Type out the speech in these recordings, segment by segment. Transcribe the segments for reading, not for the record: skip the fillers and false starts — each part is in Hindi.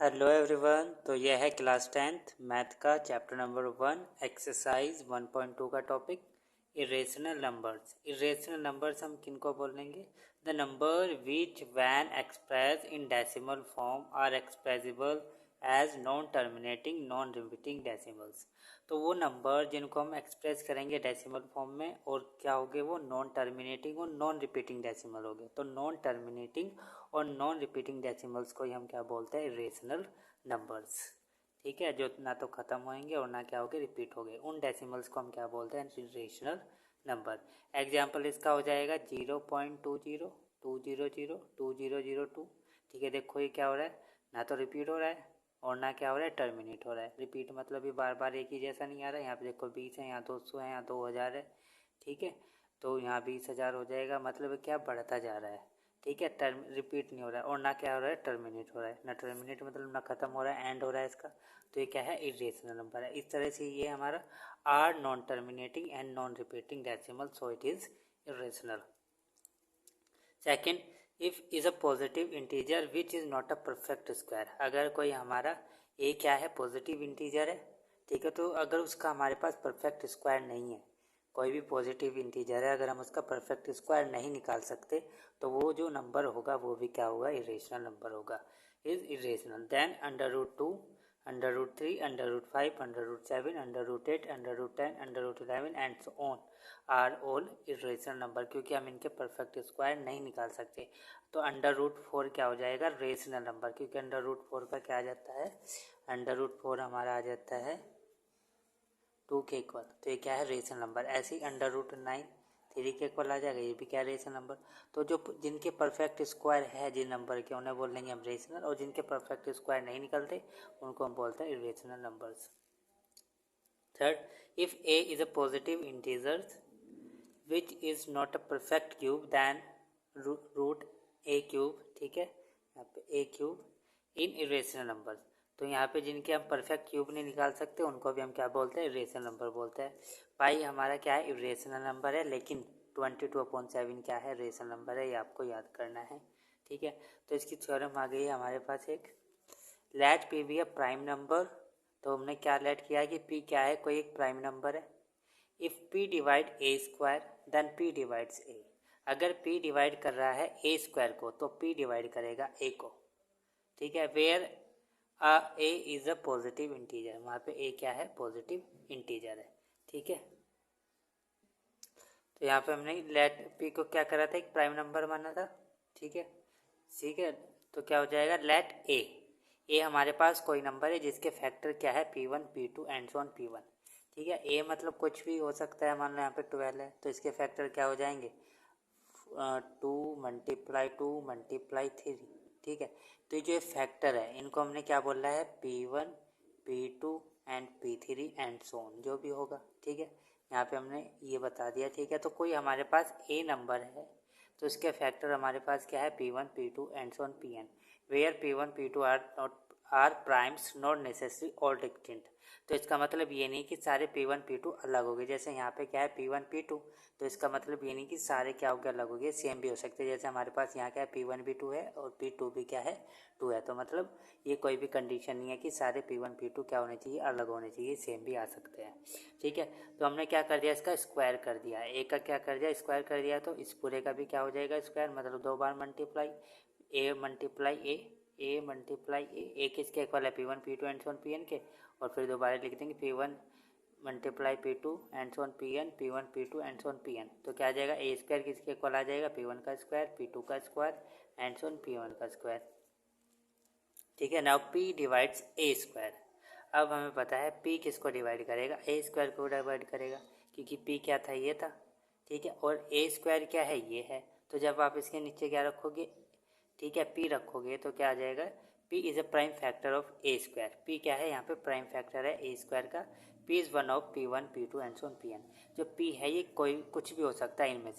Hello everyone. तो यह है क्लास 10th मैथ का चैप्टर नंबर 1 एक्सरसाइज 1.2 का topic irrational numbers. Irrational numbers हम किनको बोलेंगे? The number which can express in decimal form or expressible as non terminating non repeating decimals. तो वो नंबर जिनको हम एक्सप्रेस करेंगे डेसिमल फॉर्म में और क्या होंगे, वो नॉन टर्मिनेटिंग और नॉन रिपीटिंग डेसिमल होंगे। तो नॉन टर्मिनेटिंग और नॉन रिपीटिंग डेसिमल्स को ही हम क्या बोलते हैं? Irrational numbers. ठीक है, जो ना तो ख़त्म होंगे और ना क्या होंगे, रिपीट होंगे। उन डेसिमल्स को हम क्या बोलते हैं? Irrational number. एग्जाम्पल इसका हो जाएगा 0.20, 200, 2002। ठीक है, देखो ये क्या हो रहा है, ना तो रिपीट हो रहा है और ना क्या हो रहा है, टर्मिनेट हो रहा है। रिपीट मतलब ये बार बार एक ही जैसा नहीं आ रहा है। यहाँ पे देखो 20 है, यहाँ 200 है, यहाँ 2000 है। ठीक है, तो यहाँ 20,000 हो जाएगा, मतलब क्या बढ़ता जा रहा है। ठीक है, टर्म रिपीट नहीं हो रहा है और ना क्या हो रहा है, टर्मिनेट हो रहा है। ना टर्मिनेट मतलब ना ख़त्म हो रहा है, एंड हो रहा है इसका। तो ये क्या है, इरेशनल नंबर है। इस तरह से ये हमारा are non terminating and non repeating decimal, so it is irrational. Second, if is a positive integer which is not a perfect square. अगर कोई हमारा ए क्या है, पॉजिटिव इंटीजर है। ठीक है, तो अगर उसका हमारे पास परफेक्ट स्क्वायर नहीं है, कोई भी पॉजिटिव इंटीजर है, अगर हम उसका परफेक्ट स्क्वायर नहीं निकाल सकते, तो वो जो नंबर होगा वो भी क्या होगा, इरेशनल नंबर होगा। Is irrational. Then √2, √3, √5, √7, √8, √10, √11 and so on are all irrational number, क्योंकि हम इनके परफेक्ट स्क्वायर नहीं निकाल सकते। तो √4 क्या हो जाएगा, रेशनल नंबर, क्योंकि √4 का क्या आ जाता है, √4 हमारा आ जाता है 2 के इक्वल। तो ये क्या है, रेशनल नंबर। ऐसे ही √9 3 के इक्वल आ जाएगा, ये भी क्या है, रेशनल नंबर। तो जो जिनके परफेक्ट स्क्वायर है जिन नंबर के, उन्हें बोल देंगे हम रेशनल, और जिनके परफेक्ट स्क्वायर नहीं निकलते उनको हम बोलते हैं irrational numbers. Third, if a is a positive integer which is not a perfect cube then root a cube. ठीक है, यहाँ पे a cube in irrational number. तो यहाँ पे जिनके हम परफेक्ट क्यूब नहीं निकाल सकते उनको भी हम क्या बोलते हैं, इरेशनल नंबर बोलते हैं। पाई हमारा क्या है, इरेशनल नंबर है, लेकिन 22/7 क्या है, रेशनल नंबर है। ये आपको याद करना है। ठीक है, तो इसकी थ्योरम आ गई है हमारे पास एक, let p be a prime number. तो हमने क्या लेट किया है कि पी क्या है, कोई एक प्राइम नंबर है। If p divide a square then p divides a। अगर p डिवाइड कर रहा है a स्क्वायर को, तो p डिवाइड करेगा a को। ठीक है, where a is a positive integer, वहाँ पे a क्या है, पॉजिटिव इंटीजर है। ठीक है, तो यहाँ पे हमने लेट p को क्या करा था, एक प्राइम नंबर माना था। ठीक है, ठीक है, तो क्या हो जाएगा, लेट a हमारे पास कोई नंबर है जिसके फैक्टर क्या है, p1 p2 and so on p1। ठीक है, a मतलब कुछ भी हो सकता है, मान लो यहाँ पे 12 है, तो इसके फैक्टर क्या हो जाएंगे, 2 × 2 × 3। ठीक है, तो ये जो फैक्टर है इनको हमने क्या बोला है, p1 p2 and p3 and so on, जो भी होगा। ठीक है, यहाँ पे हमने ये बता दिया। ठीक है, तो कोई हमारे पास a नंबर है, तो इसके फैक्टर हमारे पास क्या है, p1 p2 and so on pn, where p1 p2 are primes not necessary और डिस्टिंक्ट। तो इसका मतलब ये नहीं कि सारे p1 p2 अलग हो गए। जैसे यहाँ पे क्या है, p1 p2, तो इसका मतलब ये नहीं कि सारे क्या हो गया, अलग हो गए, सेम भी हो सकते हैं। जैसे हमारे पास यहाँ क्या है, p1 भी 2 है और p2 भी क्या है, 2 है। तो मतलब ये कोई भी कंडीशन नहीं है कि सारे p1 p2 क्या होने चाहिए, अलग होने चाहिए, सेम भी आ सकते हैं। ठीक है, तो हमने क्या कर दिया, इसका स्क्वायर कर दिया। ए का क्या कर दिया, स्क्वायर कर दिया, तो इस पूरे का भी क्या हो जाएगा, स्क्वायर। मतलब 2 बार multiply A multiply A multiply ए किसके इक्वल है, p1 p2 and so on pn के, और फिर दोबारा लिख देंगे p1 multiply p2 and so on pn, p1 p2 and so on pn। तो क्या आ जाएगा, ए स्क्वायर किसके इक्वल आ जाएगा, p1 का स्क्वायर, p2 का square and so on p1 का स्क्वायर। ठीक है, नाउ p डिवाइड्स ए स्क्वायर। अब हमें पता है p किसको डिवाइड करेगा, ए स्क्वायर को डिवाइड करेगा, क्योंकि p क्या था, ये था। ठीक है, और ए स्क्वायर क्या है, ये है। तो जब आप इसके नीचे क्या रखोगे, ठीक है, p रखोगे, तो क्या आ जाएगा, p is a prime factor of a square. p क्या है, यहाँ पे प्राइम फैक्टर है ए स्क्वायर का। p is one of p1 p2 and so on pn। जो p है ये कोई कुछ भी हो सकता है इनमें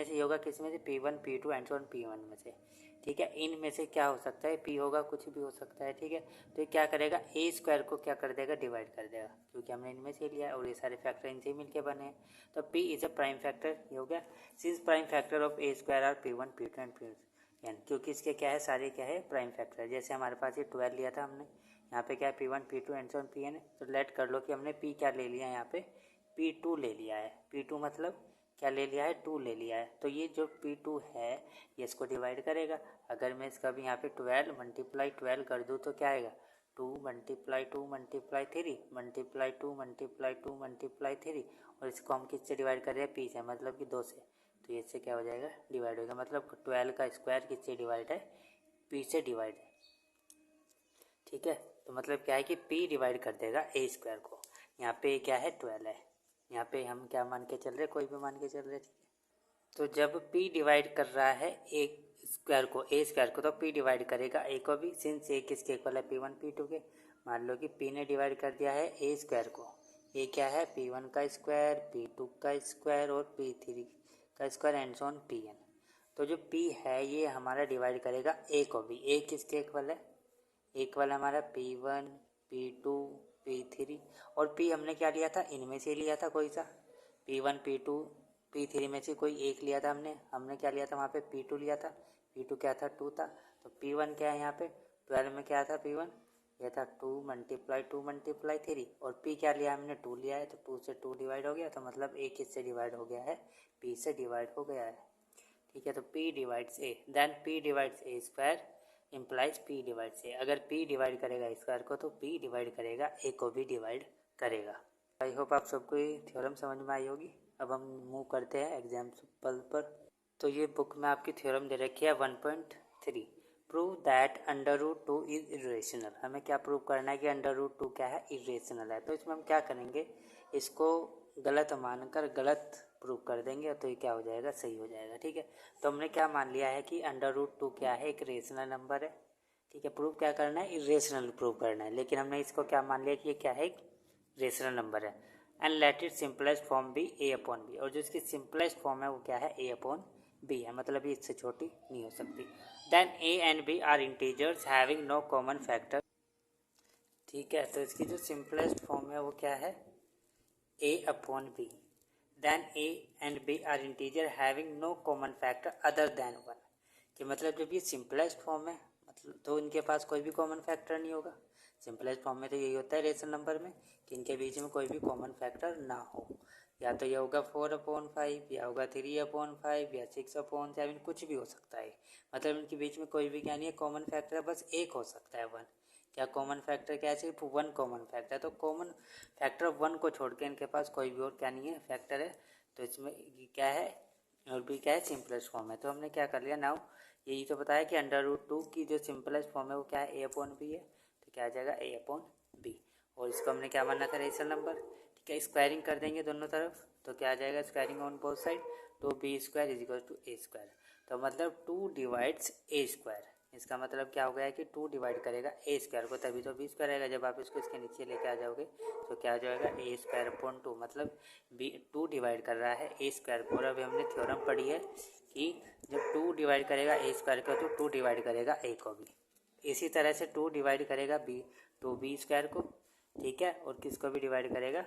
से होगा, किस में से, p1 p2 and so on p1 में से। ठीक है, इनमें से क्या हो सकता है, p होगा, कुछ भी हो सकता है। ठीक है, तो ये क्या करेगा, ए स्क्वायर को क्या कर देगा, डिवाइड कर देगा, क्योंकि हमने इनमें से लिया और ये सारे फैक्टर इनसे मिलके बने हैं। तो p is a prime factor, ये हो गया। Since prime factor of a square are p1 p2 and p1, n, क्योंकि इसके क्या है, सारे क्या है, प्राइम फैक्टर है। जैसे हमारे पास ये 12 लिया था हमने, यहाँ पे क्या है P1 P2 and so on Pn है। तो लेट कर लो कि हमने P क्या ले लिया है, यहाँ पे P2 ले लिया है। P2 मतलब क्या ले लिया है, 2 ले लिया है। तो ये जो P2 है ये इसको डिवाइड करेगा। अगर मैं इसका भी यहाँ पे 12 मल्टीप्लाई 12 कर दूँ तो क्या आएगा, 2 multiply 2 multiply 3 multiply 2 multiply 2 multiply 3, और इसको हम किससे डिवाइड कर रहे हैं, P से, मतलब कि 2 से। तो ये इससे क्या हो जाएगा, डिवाइड होगा। मतलब 12 का स्क्वायर किससे डिवाइड है, P से डिवाइड है। ठीक है, तो मतलब क्या है कि P डिवाइड कर देगा A स्क्वायर को। यहाँ पे क्या है, 12 है। यहाँ पे हम क्या मान के चल रहे, कोई भी मान के चल रहे। ठीक है, तो जब P डिवाइड कर रहा है A स्क्वायर को, A स्क्वायर को, तो P डिवाइड करेगा A को भी। सिंस A किसके इक्वल है, P1 P2 के। मान लो कि P ने डिवाइड कर दिया है A स्क्वायर को। A क्या है, P1 का स्क्वायर, P2 का स्क्वायर और P3 का square and so on Pn। तो जो P है ये हमारा डिवाइड करेगा A को भी। A किसके इक्वल है, इक्वल हमारा P1 P2 P3, और P हमने क्या लिया था, इनमें से लिया था कोई सा, P1 P2 P3 में से कोई एक लिया था हमने क्या लिया था, वहाँ पे P2 लिया था। P2 क्या था, 2 था। तो P1 क्या है, यहाँ पे 12 में क्या था P1, यह था 2 मल्टीप्लाई 2 मल्टीप्लाई 3, और P क्या लिया हमने, 2 लिया है। तो 2 से 2 डिवाइड हो गया, तो मतलब A किससे डिवाइड हो गया है, P से डिवाइड हो गया है। ठीक है, तो P divides A, then P divides A square implies P divides A। अगर P डिवाइड करेगा स्क्वायर को तो P डिवाइड करेगा A को भी डिवाइड करेगा। आई होप आप सबको ये थ्योरम समझ में आई होगी। अब हम मूव करते हैं एग्जाम्पल पर। तो ये बुक में आपकी थ्योरम दे रखी है 1.3, prove that under root 2 is irrational. हमें क्या प्रूव करना है कि अंडर रूट 2 क्या है, इरेशनल है। तो इसमें हम क्या करेंगे, इसको गलत मानकर गलत प्रूव कर देंगे, तो ये क्या हो जाएगा, सही हो जाएगा। ठीक है, तो हमने क्या मान लिया है कि अंडर रूट 2 क्या है, एक रेशनल नंबर है। ठीक है, प्रूव क्या करना है, इरेशनल प्रूव करना है, लेकिन हमने इसको क्या मान लिया कि ये क्या है, एक रेशनल नंबर है। And let it simplest form भी A अपॉन बी, और जो इसकी सिंपलेस्ट फॉर्म है वो क्या है, A अपॉन बी है, मतलब ये इससे छोटी नहीं हो सकती। Then A and B are integers having no common factor. ठीक है, तो इसकी जो सिंपलेस्ट फॉर्म है वो क्या है, A upon B. Then A and B are integer having no common factor other than 1। कि मतलब जब ये सिंपलेस्ट फॉर्म है, मतलब तो इनके पास कोई भी कॉमन फैक्टर नहीं होगा। सिंपलेस्ट फॉर्म में तो यही होता है रेशनल नंबर में, कि इनके बीच में कोई भी कॉमन फैक्टर ना हो। या तो ये होगा 4/5, या होगा 3/5, या 6/7, कुछ भी हो सकता है। मतलब इनके बीच में कोई भी क्या नहीं है, कॉमन फैक्टर बस एक हो सकता है, 1। क्या कॉमन फैक्टर क्या है, सिर्फ 1 कॉमन फैक्टर है। तो कॉमन फैक्टर 1 को छोड़ के इनके पास कोई भी और क्या नहीं है, फैक्टर है। तो इसमें क्या है, और भी क्या है, सिंपलेस्ट फॉर्म है। तो हमने क्या कर लिया, नाउ यही तो बताया कि अंडर रूट 2 की जो सिंपलेस्ट फॉर्म है वो क्या है, A अपॉन बी है। तो क्या आ जाएगा, A अपॉन बी, और इसको हमने क्या माना था, रेशनल नंबर। ठीक है, स्क्वायरिंग कर देंगे दोनों तरफ, तो क्या आ जाएगा, स्क्वायरिंग ऑन बोथ साइड, तो B square is equal to A square. तो मतलब 2 डिवाइड्स A स्क्वायर, इसका मतलब क्या हो गया है कि 2 डिवाइड करेगा A स्क्वायर को, तभी तो B स्क्वायर आएगा। जब आप इसको इसके नीचे लेके आ जाओगे तो क्या आ जाएगा, A स्क्वायर अपॉन 2, मतलब B 2 डिवाइड कर रहा है A स्क्वायर को। और अभी हमने थ्योरम पढ़ी है कि जब 2 डिवाइड करेगा A स्क्वायर को तो 2 डिवाइड करेगा A को भी। इसी तरह से 2 डिवाइड करेगा B स्क्वायर को। ठीक है, और किसको भी डिवाइड करेगा,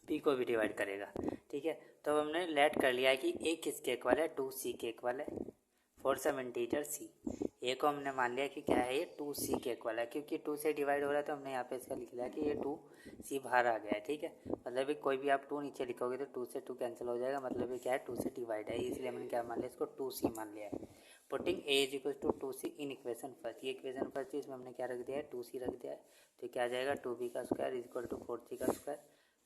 P को भी डिवाइड करेगा। ठीक है, तो हमने लेट कर लिया है कि A किसके इक्वल है, 2C के इक्वल है for some integer C। A को हमने मान लिया कि क्या है, ये 2C के इक्वल है, क्योंकि 2 से डिवाइड हो रहा है तो हमने यहाँ पे इसका लिख लिया कि ये 2C बाहर आ गया है। ठीक है, मतलब कोई भी आप 2 नीचे लिखोगे तो 2 से 2 कैंसिल हो जाएगा, मतलब ये क्या है, 2 से डिवाइड है, इसलिए हमने क्या मान लिया, इसको 2C मान लिया है। Putting A is equal to 2C in equation first, ये इक्वेशन फर्स्ट थी, इसमें हमने क्या रख दिया है, 2C रख दिया है। तो क्या आ जाएगा, 2B का square is equal to 4C का स्क्वायर,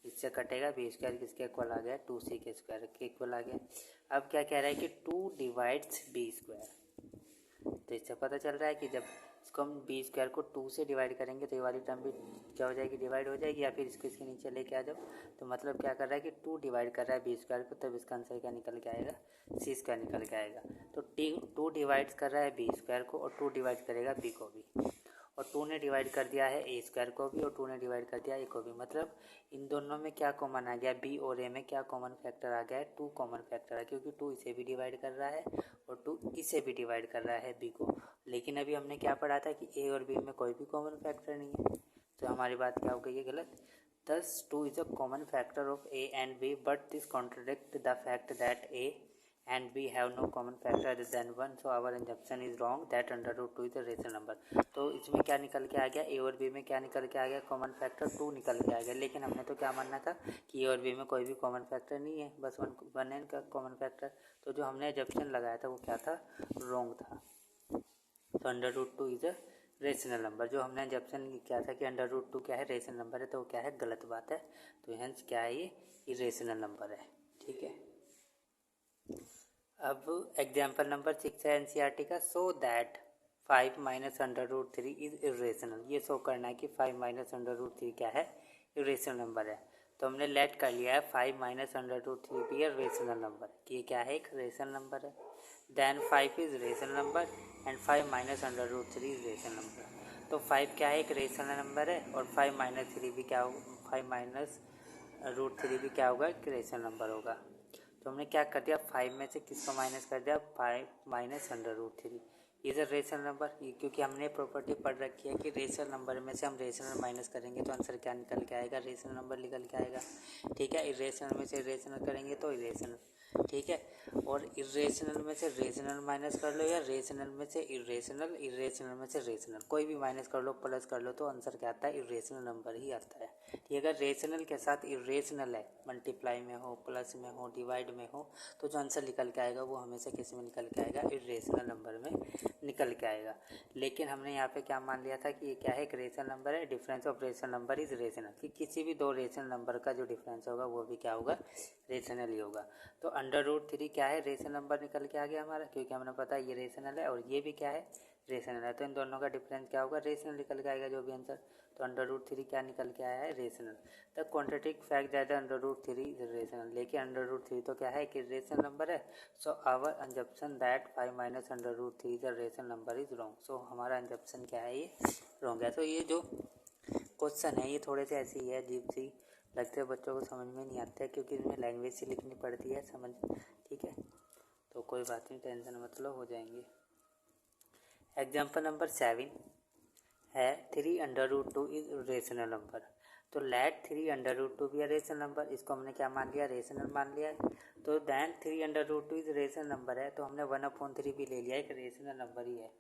इससे कटेगा B स्क्वायर किसके इक्वल आ गया, 2C के स्क्वायर के इक्वल आ गया। अब क्या कह रहा है कि 2 डिवाइड्स B स्क्वायर, तो इससे पता चल रहा है कि जब इसको हम B स्क्वायर को 2 से डिवाइड करेंगे तो ये वाली टर्म भी क्या हो जाएगी, डिवाइड हो जाएगी, या फिर इसको इसके नीचे लेके आ जाओ। तो मतलब क्या कर रहा है कि 2 डिवाइड कर रहा है B स्क्वायर को, तब इसका आंसर क्या निकल के आएगा, C स्क्वायर निकल के आएगा। तो 2 डिवाइड्स कर रहा है B स्क्वायर को, और 2 डिवाइड करेगा B को भी, और 2 ने डिवाइड कर दिया है A स्क्वायर को भी, और 2 ने डिवाइड कर दिया A को भी। मतलब इन दोनों में क्या कॉमन आ गया, B और A में क्या कॉमन फैक्टर आ गया है, 2 कॉमन फैक्टर है, क्योंकि 2 इसे भी डिवाइड कर रहा है और 2 इसे भी डिवाइड कर रहा है B को। लेकिन अभी हमने क्या पढ़ा था कि A और B में कोई भी कॉमन फैक्टर नहीं है, तो हमारी बात क्या हो गई है, गलत। Thus 2 is a common factor of A and B, but this contradicts the fact that A and we have no common factor other than 1, so our assumption is wrong that under root 2 is a rational number। तो इसमें क्या निकल के आ गया, ए और बी में क्या निकल के आ गया, कॉमन फैक्टर 2 निकल के आ गया। लेकिन हमने तो क्या मानना था कि ए और बी में कोई भी कॉमन फैक्टर नहीं है, बस वन है इनका कॉमन फैक्टर। तो जो हमने assumption लगाया था वो क्या था, रॉन्ग था। तो under root 2 is a rational number. जो हमने assumption किया था कि अंडर रूट 2 क्या है, रेशनल नंबर है, तो वो क्या है, गलत बात है। तो हेंस क्या है, ये इरेशनल नंबर है। ठीक है, अब एग्जाम्पल नंबर 6 है एनसीईआरटी का। So that 5 minus under root 3 is irrational. ये शो करना है कि 5 माइनस अंडर रूट 3 क्या है, इरेशनल नंबर है। तो हमने लेट कर लिया है 5 माइनस अंडर रूट 3 भी है रेशनल नंबर, कि ये क्या है, एक रेशनल नंबर है। Then 5 is rational number and 5 minus under root 3 is rational number. तो 5 क्या है, एक रेशनल नंबर है, और 5 माइनस 3 भी क्या होगा, 5 माइनस रूट 3 भी क्या होगा, एक रेशनल नंबर होगा। तो हमने क्या कर दिया, 5 में से किसको माइनस कर दिया, 5 minus under root 3 is a rational number. क्योंकि हमने प्रॉपर्टी पढ़ रखी है कि रेशनल नंबर में से हम रेशनल माइनस करेंगे तो आंसर क्या निकल के आएगा, रेशनल नंबर निकल के आएगा। ठीक है, इरेशनल में से इरेशनल करेंगे तो इरेशनल। ठीक है, और इरेशनल में से रेशनल माइनस कर लो या रेशनल में से इरेशनल, इरेशनल में से रेशनल, कोई भी माइनस कर लो प्लस कर लो तो आंसर क्या आता है, इरेशनल नंबर ही आता है। ठीक है, अगर रेशनल के साथ इरेशनल है, मल्टीप्लाई में हो, प्लस में हो, डिवाइड में हो, तो जो आंसर निकल के आएगा वो हमेशा किस में निकल के आएगा, इरेशनल नंबर में निकल के आएगा। लेकिन हमने यहाँ पे क्या मान लिया था कि ये क्या है, एक रेशनल नंबर है, difference of rational number is rational, कि किसी भी दो रेशनल नंबर का जो डिफरेंस होगा वो भी क्या होगा, रेशनल ही होगा। तो अंडर रूट 3 क्या है, रेशनल नंबर निकल के आ गया हमारा, क्योंकि हमने पता है ये रेशनल है और ये भी क्या है, रेशनल है। तो इन दोनों का डिफरेंस क्या होगा, रेशनल निकल के आएगा जो भी आंसर। तो अंडर रूट 3 क्या निकल के आया है, रेशनल। द क्वांटिटिक fact that under root 3 is rational. लेकिन अंडर रूट 3 तो क्या है कि रेशनल नंबर है। So our assumption that 5 minus under root 3 is a rational number is wrong. So हमारा अंजप्शन क्या है, ये रॉन्ग है। तो ये जो क्वेश्चन है ये थोड़े से ऐसी है, अजीब सी लगते हैं, बच्चों को समझ में नहीं आता है, क्योंकि इसमें लैंग्वेज से लिखनी पड़ती है समझ। ठीक है, तो कोई बात नहीं, टेंशन मतलब हो जाएंगे। एग्जाम्पल नंबर 7 है 3 under root 2 is rational number. तो लेट 3 अंडर रूट 2 भी रेशनल नंबर, इसको हमने क्या मान लिया, रेशनल मान लिया। तो then 3 under root 2 is rational number है, तो हमने 1/3 भी ले लिया, एक रेशनल नंबर ही है।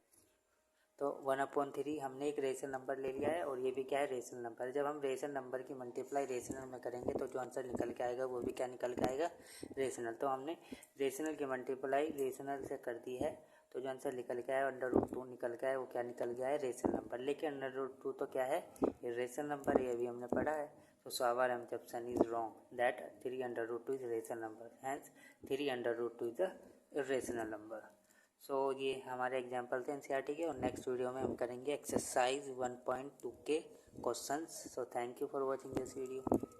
तो 1/3 हमने एक रेशनल नंबर ले लिया है और ये भी क्या है, रेशनल नंबर है। जब हम रेशनल नंबर की मल्टीप्लाई रेशनल में करेंगे तो जो आंसर निकल के आएगा वो भी क्या निकल के आएगा, रेशनल। तो हमने रेशनल की मल्टीप्लाई रेशनल से कर दी है, तो जो आंसर निकल के आया अंडर रूट 2 निकल के आया, वो क्या निकल गया है, रेशनल नंबर। लेकिन अंडर रूट 2 तो क्या है, ये रेशनल नंबर, ये भी हमने पढ़ा है। तो our assumption is wrong that 3 under root 2 is rational number, hence 3 under root 2 is a irrational number। सो ये हमारे एग्जाम्पल थे एनसीईआरटी के, और नेक्स्ट वीडियो में हम करेंगे एक्सरसाइज 1.2 के questions. So thank you for watching this video.